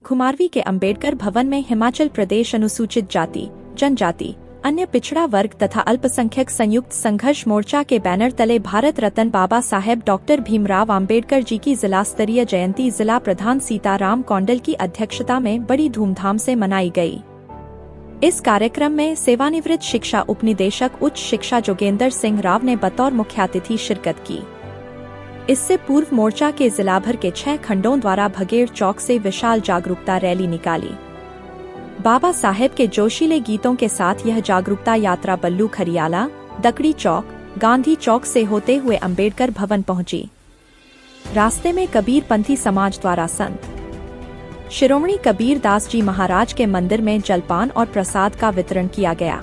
खुमारवी के अंबेडकर भवन में हिमाचल प्रदेश अनुसूचित जाति, जनजाति, अन्य पिछड़ा वर्ग तथा अल्पसंख्यक संयुक्त संघर्ष मोर्चा के बैनर तले भारत रत्न बाबा साहेब डॉक्टर भीमराव अंबेडकर जी की जिला स्तरीय जयंती जिला प्रधान सीताराम कौंडल की अध्यक्षता में बड़ी धूमधाम से मनाई गई। इस कार्यक्रम में सेवानिवृत्त शिक्षा उपनिदेशक उच्च शिक्षा जोगेंद्र सिंह राव ने बतौर मुख्यातिथि शिरकत की। इससे पूर्व मोर्चा के जिला भर के 6 खंडों द्वारा भगेड़ चौक से विशाल जागरूकता रैली निकाली। बाबा साहेब के जोशीले गीतों के साथ यह जागरूकता यात्रा बल्लू खरियाला, दकड़ी चौक, गांधी चौक से होते हुए अंबेडकर भवन पहुंची। रास्ते में कबीर पंथी समाज द्वारा संत शिरोमणि कबीर दास जी महाराज के मंदिर में जलपान और प्रसाद का वितरण किया गया।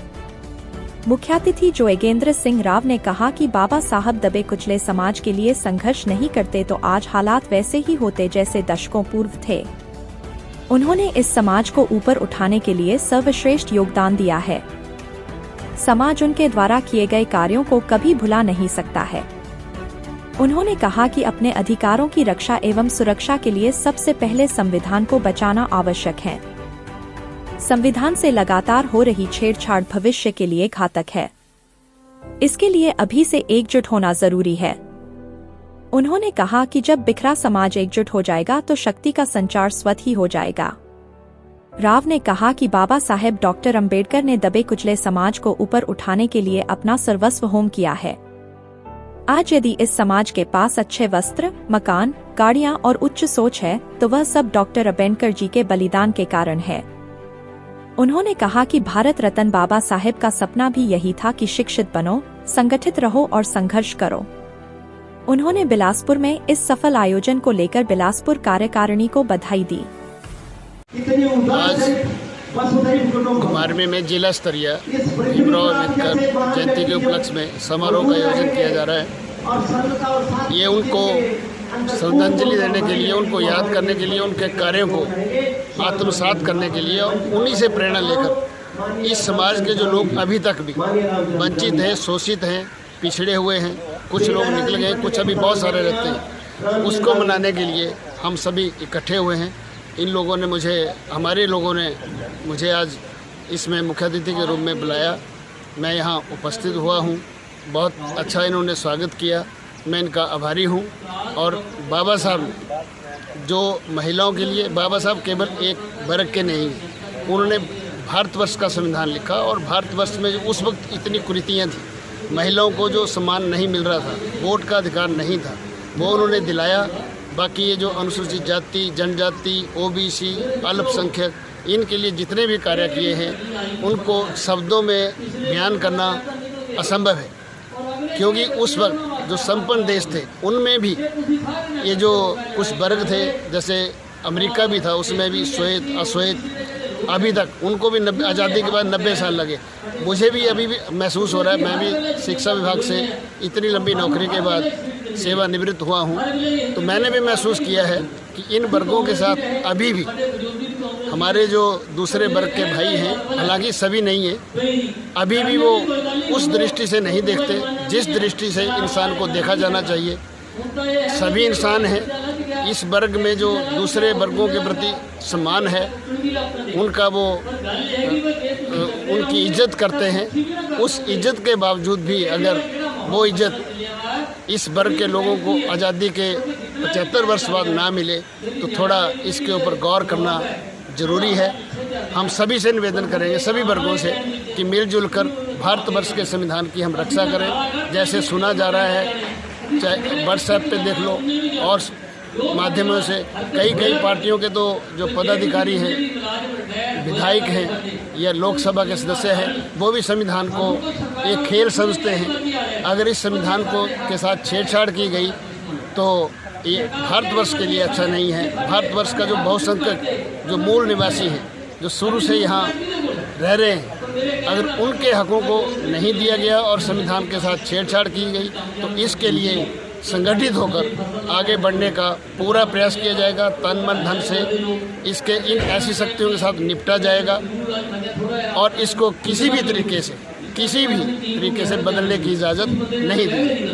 मुख्यातिथि जोगेंद्र सिंह राव ने कहा कि बाबा साहब दबे कुचले समाज के लिए संघर्ष नहीं करते तो आज हालात वैसे ही होते जैसे दशकों पूर्व थे। उन्होंने इस समाज को ऊपर उठाने के लिए सर्वश्रेष्ठ योगदान दिया है। समाज उनके द्वारा किए गए कार्यों को कभी भुला नहीं सकता है। उन्होंने कहा कि अपने अधिकारों की रक्षा एवं सुरक्षा के लिए सबसे पहले संविधान को बचाना आवश्यक है। संविधान से लगातार हो रही छेड़छाड़ भविष्य के लिए घातक है। इसके लिए अभी से एकजुट होना जरूरी है। उन्होंने कहा कि जब बिखरा समाज एकजुट हो जाएगा तो शक्ति का संचार स्वतः ही हो जाएगा। राव ने कहा कि बाबा साहेब डॉक्टर अंबेडकर ने दबे कुचले समाज को ऊपर उठाने के लिए अपना सर्वस्व होम किया है। आज यदि इस समाज के पास अच्छे वस्त्र, मकान, गाड़ियां और उच्च सोच है तो वह सब डॉक्टर अंबेडकर जी के बलिदान के कारण है। उन्होंने कहा कि भारत रत्न बाबा साहेब का सपना भी यही था कि शिक्षित बनो, संगठित रहो और संघर्ष करो। उन्होंने बिलासपुर में इस सफल आयोजन को लेकर बिलासपुर कार्यकारिणी को बधाई दी। आज खुमारवी में जिला स्तरीय भीमराव अंबेडकर जयंती के उपलक्ष्य में समारोह का आयोजन किया जा रहा है। ये उनको श्रद्धांजलि देने के लिए, उनको याद करने के लिए, उनके कार्यों को आत्मसात करने के लिए और उन्हीं से प्रेरणा लेकर इस समाज के जो लोग अभी तक भी वंचित हैं, शोषित हैं, पिछड़े हुए हैं, कुछ लोग निकल गए, कुछ अभी बहुत सारे रहते हैं, उसको मनाने के लिए हम सभी इकट्ठे हुए हैं। इन लोगों ने हमारे लोगों ने मुझे आज इसमें मुख्य अतिथि के रूप में बुलाया। मैं यहाँ उपस्थित हुआ हूँ। बहुत अच्छा इन्होंने स्वागत किया। मैं इनका आभारी हूँ। और बाबा साहब जो महिलाओं के लिए, बाबा साहब केवल एक वर्ग के नहीं हैं, उन्होंने भारतवर्ष का संविधान लिखा और भारतवर्ष में उस वक्त इतनी कुरीतियाँ थी, महिलाओं को जो सम्मान नहीं मिल रहा था, वोट का अधिकार नहीं था, वो उन्होंने दिलाया। बाकी ये जो अनुसूचित जाति, जनजाति, ओबीसी, अल्पसंख्यक, इनके लिए जितने भी कार्य किए हैं उनको शब्दों में बयान करना असंभव है, क्योंकि उस वक्त जो संपन्न देश थे उनमें भी ये जो कुछ वर्ग थे, जैसे अमेरिका भी था, उसमें भी श्वेत अश्वेत अभी तक उनको भी आज़ादी के बाद 90 साल लगे। मुझे भी अभी भी महसूस हो रहा है, मैं भी शिक्षा विभाग से इतनी लंबी नौकरी के बाद सेवानिवृत्त हुआ हूँ, तो मैंने भी महसूस किया है कि इन वर्गों के साथ अभी भी हमारे जो दूसरे वर्ग के भाई हैं, हालांकि सभी नहीं हैं, अभी भी वो उस दृष्टि से नहीं देखते जिस दृष्टि से इंसान को देखा जाना चाहिए। सभी इंसान हैं। इस वर्ग में जो दूसरे वर्गों के प्रति सम्मान है, उनका वो उनकी इज्जत करते हैं। उस इज्जत के बावजूद भी अगर वो इज्जत इस वर्ग के लोगों को आज़ादी के 75 वर्ष बाद ना मिले तो थोड़ा इसके ऊपर गौर करना ज़रूरी है। हम सभी से निवेदन करेंगे, सभी वर्गों से, कि मिलजुल कर भारतवर्ष के संविधान की हम रक्षा करें। जैसे सुना जा रहा है, चाहे व्हाट्सएप पे देख लो और माध्यमों से, कई पार्टियों के तो जो पदाधिकारी हैं, विधायक हैं या लोकसभा के सदस्य हैं, वो भी संविधान को एक खेल समझते हैं। अगर इस संविधान को के साथ छेड़छाड़ की गई तो ये भारतवर्ष के लिए अच्छा नहीं है। भारतवर्ष का जो बहुसंख्यक जो मूल निवासी हैं, जो शुरू से यहाँ रह रहे हैं, अगर उनके हकों को नहीं दिया गया और संविधान के साथ छेड़छाड़ की गई तो इसके लिए संगठित होकर आगे बढ़ने का पूरा प्रयास किया जाएगा। तन मन धन से इसके इन ऐसी शक्तियों के साथ निपटा जाएगा और इसको किसी भी तरीके से बदलने की इजाज़त नहीं दी।